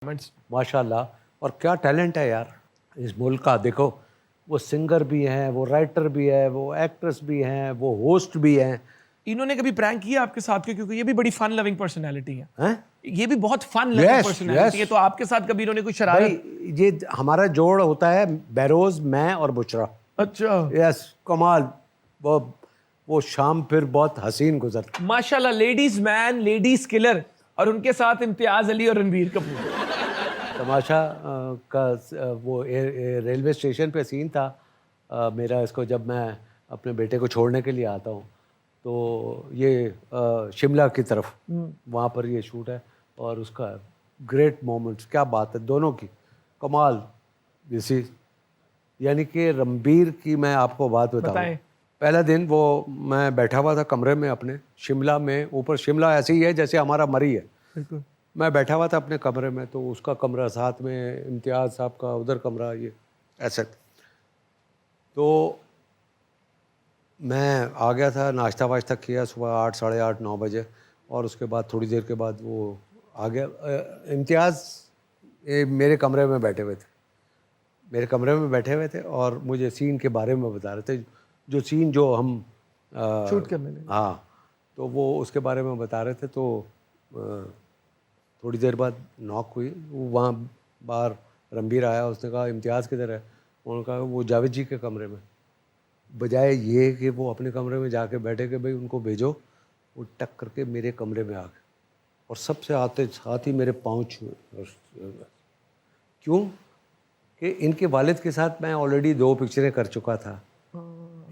माशाल्लाह। और क्या टैलेंट है यार इस मुल्क का। देखो, वो सिंगर भी हैं, वो राइटर भी है, वो एक्ट्रेस भी हैं, वो होस्ट भी हैं। इन्होंने कभी प्रैंक किया आपके साथ क्योंकि ये भी बड़ी फन लविंग पर्सनालिटी है। हैं? ये भी बहुत फन लविंग यस पर्सनालिटी है, यस तो आपके साथ कभी इन्होंने कोई भाई, शरारत? ये हमारा जोड़ होता है, बेरोज, मैं और बुशरा। अच्छा, यस, कमाल। वो वो शाम फिर बहुत हसीन गुजरती। माशाल्लाह, लेडीज मैन, लेडीज किलर, और उनके साथ इम्तियाज अली और रणबीर कपूर। तमाशा वो रेलवे स्टेशन पे सीन था मेरा। इसको जब मैं अपने बेटे को छोड़ने के लिए आता हूँ, तो ये शिमला की तरफ, वहाँ पर ये शूट है। और उसका ग्रेट मोमेंट्स, क्या बात है दोनों की, कमाल। जैसी, यानी कि रणबीर की मैं आपको बात बताऊँ। बताएं। पहला दिन वो मैं बैठा हुआ था कमरे में अपने, शिमला में। ऊपर शिमला ऐसे ही है जैसे हमारा मरी है। बिल्कुल। मैं बैठा हुआ था अपने कमरे में, तो उसका कमरा साथ में, इम्तियाज़ साहब का उधर कमरा, ये ऐसे। तो मैं आ गया था, नाश्ता वाश्ता किया सुबह 8, साढ़े 8, 9 बजे। और उसके बाद थोड़ी देर के बाद वो आ गया। इम्तियाज़ मेरे कमरे में बैठे हुए थे, मेरे कमरे में बैठे हुए थे और मुझे सीन के बारे में बता रहे थे, जो सीन जो हम शूट करने लगे। हाँ, तो वो उसके बारे में बता रहे थे। तो थोड़ी देर बाद नॉक हुई, वो वहाँ बाहर रणबीर आया। उसने कहा इम्तियाज़ किधर है? उन्होंने कहा वो जावेद जी के कमरे में। बजाय ये कि वो अपने कमरे में जाके बैठे कि भाई उनको भेजो, वो टक करके मेरे कमरे में आ गए और सबसे आते साथ ही मेरे पाँव छुए। क्यों? कि इनके वालिद के साथ मैं ऑलरेडी 2 पिक्चरें कर चुका था।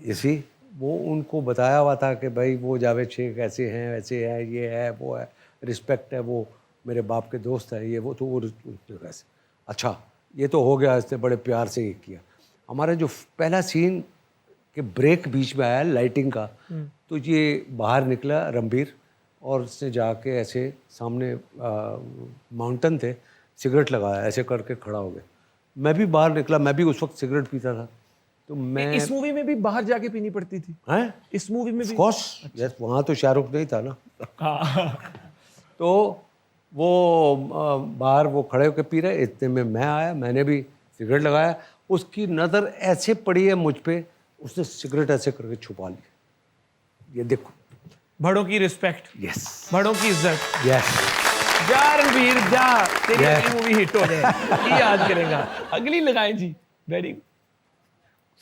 इसी वो उनको बताया हुआ था कि भाई वो जावेद शेख ऐसे हैं, वैसे है, ये है, वो है, रिस्पेक्ट है, वो मेरे बाप के दोस्त है, ये वो। तो वो कैसे, अच्छा ये तो हो गया, इसने बड़े प्यार से ये किया। हमारा जो पहला सीन के ब्रेक बीच में आया लाइटिंग का, तो ये बाहर निकला रणबीर और उसने जाके ऐसे सामने माउंटेन थे, सिगरेट लगाया, ऐसे करके खड़ा हो गया। मैं भी बाहर निकला, मैं भी उस वक्त सिगरेट पीता था। तो मैं, इस मूवी में भी बाहर जाके पीनी पड़ती थी? हैं? इस मूवी में भी? ऑफ कोर्स, यस, वहाँ तो शाहरुख नहीं था ना। हाँ। तो वो बाहर वो खड़े होकर पी रहे, इतने में मैं आया, मैंने भी सिगरेट लगाया। उसकी नज़र ऐसे पड़ी है मुझ पे, उसने सिगरेट ऐसे करके छुपा ली। ये देखो, बड़ों की रिस्पेक्ट, यस बड़ों की इज्जत। यस। जा रणबीर जा, तेरी अगली मूवी हिट हो जाए, ये याद करेगा। अगली लगाएं जी। वेरी।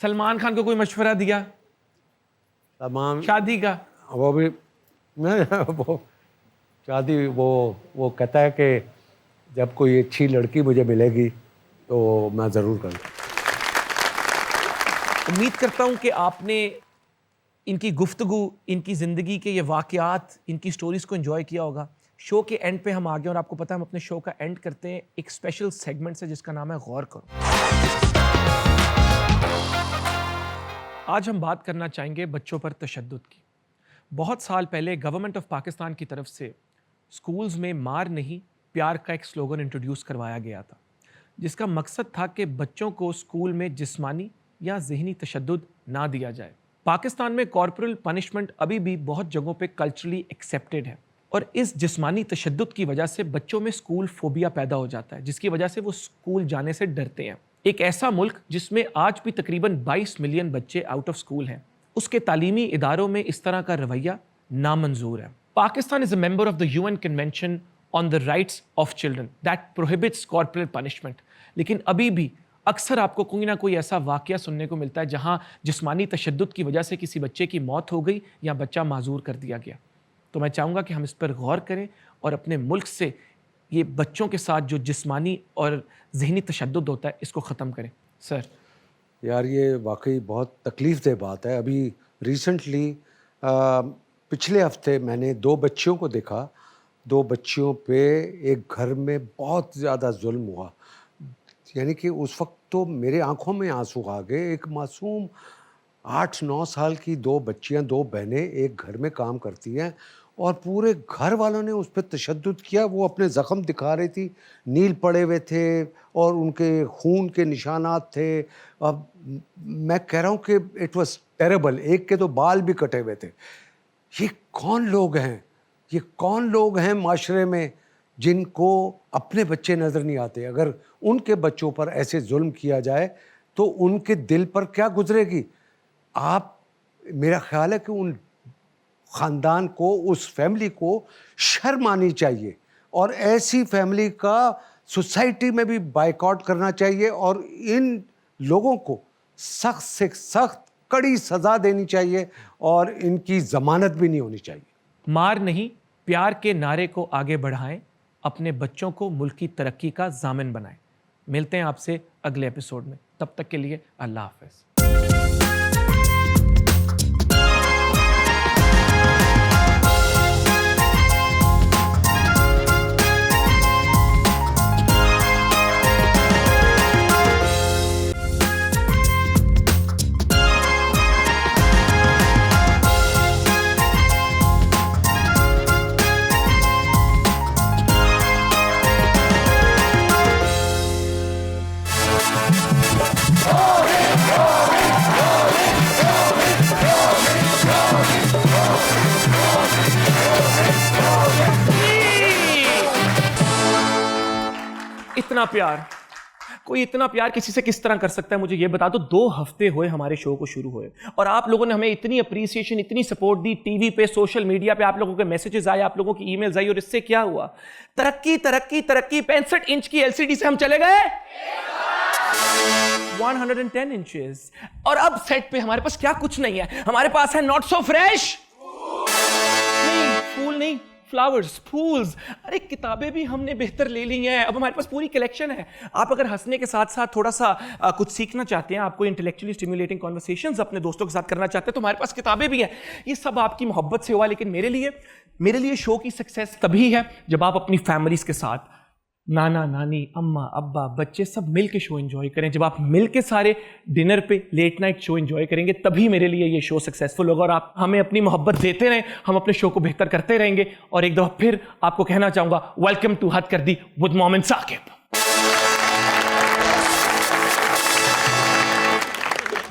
सलमान खान को कोई मशवरा दिया तमाम शादी का? वो भी नहीं, वो शादी, वो कहता है कि जब कोई अच्छी लड़की मुझे मिलेगी तो मैं ज़रूर करूँगा। उम्मीद करता हूं कि आपने इनकी गुफ्तगू, इनकी ज़िंदगी के ये वाक़यात, इनकी स्टोरीज़ को एंजॉय किया होगा। शो के एंड पे हम आ गए और आपको पता है हम अपने शो का एंड करते हैं एक स्पेशल सेगमेंट से जिसका नाम है गौर करो। आज हम बात करना चाहेंगे बच्चों पर तशद्दुद की। बहुत साल पहले गवर्नमेंट ऑफ पाकिस्तान की तरफ से स्कूल्स में मार नहीं प्यार का एक स्लोगन इंट्रोड्यूस करवाया गया था, जिसका मकसद था कि बच्चों को स्कूल में जिस्मानी या ज़हनी तशद्दुद ना दिया जाए। पाकिस्तान में कॉर्पोरल पनिशमेंट अभी भी बहुत जगहों पे कल्चरली एक्सेप्टेड है और इस जिस्मानी तशद्दुद की वजह से बच्चों में स्कूल फोबिया पैदा हो जाता है, जिसकी वजह से वो स्कूल जाने से डरते हैं। एक ऐसा मुल्क जिसमें आज भी तकरीबन 22 मिलियन बच्चे आउट ऑफ स्कूल हैं, उसके तालीमी इदारों में इस तरह का रवैया नामंजूर है। Pakistan is a member of the UN convention on the rights of children that prohibits corporal punishment, लेकिन अभी भी अक्सर आपको कोई ना कोई ऐसा वाकया सुनने को मिलता है जहां जिस्मानी तशद्दुद की वजह से किसी बच्चे की मौत हो गई या बच्चा माजूर कर दिया गया। तो मैं चाहूँगा कि हम इस पर गौर करें और अपने मुल्क से ये बच्चों के साथ जो जिस्मानी और ज़हनी तशद्दुद होता है इसको ख़त्म करें। सर। यार ये वाकई बहुत तकलीफ दह बात है। अभी रिसेंटली पिछले हफ्ते मैंने 2 बच्चियों को देखा। 2 बच्चियों पे एक घर में बहुत ज़्यादा जुल्म हुआ। यानी कि उस वक्त तो मेरे आंखों में आंसू आ गए। एक मासूम 8-9 साल की 2 बच्चियां, 2 बहनें एक घर में काम करती हैं और पूरे घर वालों ने उस पर तशद्दुद किया। वो अपने ज़ख्म दिखा रही थी, नील पड़े हुए थे और उनके खून के निशानात थे। अब मैं कह रहा हूँ कि इट वाज टेरेबल। एक के तो बाल भी कटे हुए थे। ये कौन लोग हैं? ये कौन लोग हैं माशरे में जिनको अपने बच्चे नज़र नहीं आते, अगर उनके बच्चों पर ऐसे जुल्म किया जाए तो उनके दिल पर क्या गुजरेगी। आप, मेरा ख्याल है कि उन ख़ानदान को, उस फैमिली को शर्म आनी चाहिए और ऐसी फैमिली का सोसाइटी में भी बायकॉट करना चाहिए और इन लोगों को सख्त से सख्त कड़ी सज़ा देनी चाहिए और इनकी ज़मानत भी नहीं होनी चाहिए। मार नहीं प्यार के नारे को आगे बढ़ाएं, अपने बच्चों को मुल्क की तरक्की का जामिन बनाएं। मिलते हैं आपसे अगले एपिसोड में, तब तक के लिए अल्लाह हाफ़िज़। इतना प्यार, कोई इतना प्यार किसी से किस तरह कर सकता है, मुझे ये बता दो। 2 हफ्ते हुए हमारे शो को शुरू हुए और आप लोगों ने हमें इतनी अप्रिसिएशन, इतनी सपोर्ट दी। टीवी पे, सोशल मीडिया पे आप लोगों के मैसेजेस आए, आप लोगों की ईमेल्स आई और इससे क्या हुआ? तरक्की तरक्की तरक्की। 65 इंच की एलसीडी से हम चले गए 110 इंचेस और अब सेट पे हमारे पास क्या कुछ नहीं है, हमारे पास है नॉट सो फ्रेश, नहीं फूल नहीं, फ्लावर्स, फूल्स। अरे किताबें भी हमने बेहतर ले ली हैं, अब हमारे पास पूरी कलेक्शन है। आप अगर हंसने के साथ साथ थोड़ा सा कुछ सीखना चाहते हैं, आपको इंटेलेक्चुअली स्टिमुलेटिंग कॉन्वर्सेशंस अपने दोस्तों के साथ करना चाहते हैं, तो हमारे पास किताबें भी हैं। ये सब आपकी मोहब्बत से हुआ, लेकिन मेरे लिए शो की सक्सेस तभी है जब आप अपनी फैमिलीज के साथ, नाना नानी, अम्मा अब्बा, बच्चे सब मिल के शो एंजॉय करें। जब आप मिल के सारे डिनर पे लेट नाइट शो एंजॉय करेंगे, तभी मेरे लिए ये शो सक्सेसफुल होगा। और आप हमें अपनी मोहब्बत देते रहें, हम अपने शो को बेहतर करते रहेंगे। और एक दफा फिर आपको कहना चाहूंगा, वेलकम टू हद कर दी विद मोमिन साकिब।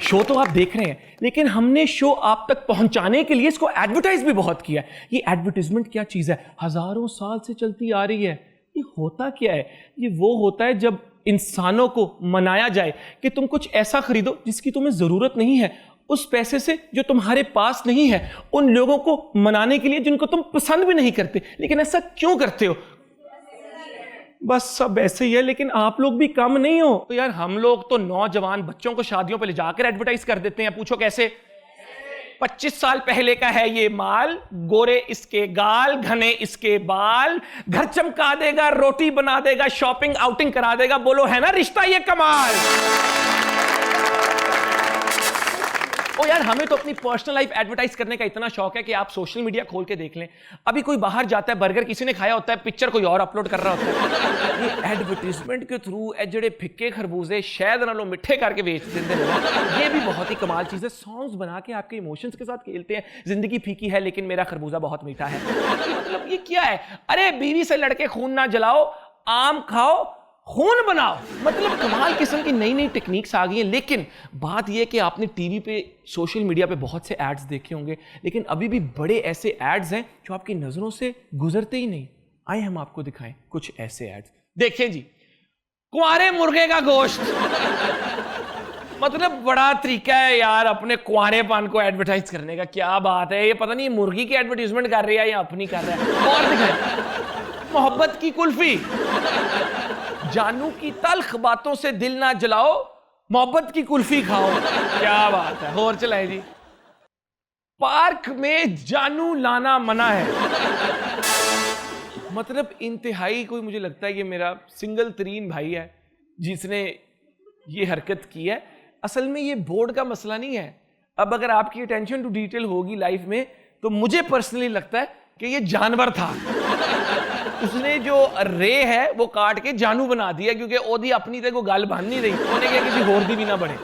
शो तो आप देख रहे हैं, लेकिन हमने शो आप तक पहुंचाने के लिए इसको एडवर्टाइज भी बहुत किया। ये एडवर्टाइजमेंट क्या चीज है, हजारों साल से चलती आ रही है। ये होता क्या है? ये वो होता है जब इंसानों को मनाया जाए कि तुम कुछ ऐसा खरीदो जिसकी तुम्हें जरूरत नहीं है, उस पैसे से जो तुम्हारे पास नहीं है, उन लोगों को मनाने के लिए जिनको तुम पसंद भी नहीं करते। लेकिन ऐसा क्यों करते हो? बस सब ऐसे ही है, लेकिन आप लोग भी कम नहीं हो। तो यार हम लोग तो नौजवान बच्चों को शादियों पे ले जाकर एडवर्टाइज कर देते हैं। पूछो कैसे? 25 साल पहले का है ये माल, गोरे इसके गाल, घने इसके बाल, घर चमका देगा, रोटी बना देगा, शॉपिंग आउटिंग करा देगा। बोलो है ना रिश्ता ये कमाल? ओ यार हमें तो अपनी पर्सनल लाइफ एडवर्टाइज करने का इतना शौक है कि आप सोशल मीडिया खोल के देख लें, अभी कोई बाहर जाता है, बर्गर किसी ने खाया होता है, पिक्चर कोई और अपलोड कर रहा होता है। ये एडवर्टीजमेंट के थ्रू जड़े फिक्के खरबूजे शायद नालों मिठे करके बेच देते हैं। ये भी बहुत ही कमाल चीज है। सॉन्ग्स बना के आपके इमोशंस के साथ खेलते हैं। जिंदगी फीकी है लेकिन मेरा खरबूजा बहुत मीठा है। मतलब ये क्या है? अरे बीवी से लड़के खून ना जलाओ, आम खाओ खून बनाओ। मतलब कमाल किस्म की नई नई टेक्निक्स आ गई हैं। लेकिन बात यह कि आपने टीवी पे, सोशल मीडिया पे बहुत से एड्स देखे होंगे, लेकिन अभी भी बड़े ऐसे एड्स हैं जो आपकी नजरों से गुजरते ही नहीं। आइए हम आपको दिखाएं कुछ ऐसे एड्स। देखिए जी, कुंवारे मुर्गे का गोश्त। मतलब बड़ा तरीका है यार अपने कुंवारेपन को एडवर्टाइज करने का। क्या बात है, ये पता नहीं मुर्गी की एडवर्टीजमेंट कर रही है या अपनी कर रहा है। और दिखाएं, मोहब्बत की कुल्फी। जानू की तल्ख बातों से दिल ना जलाओ, मोहब्बत की कुल्फी खाओ। क्या बात है। और चलाए जी, पार्क में जानू लाना मना है। मतलब इंतहाई, कोई मुझे लगता है ये मेरा सिंगल तरीन भाई है जिसने ये हरकत की है। असल में ये बोर्ड का मसला नहीं है। अब अगर आपकी अटेंशन टू डिटेल होगी लाइफ में, तो मुझे पर्सनली लगता है कि ये जानवर था। उसने जो रे है वो काट के जानू बना दिया, क्योंकि ओदी अपनी तक वो गल बन नहीं रही, उन्हें क्या किसी होर दी भी ना बढ़े।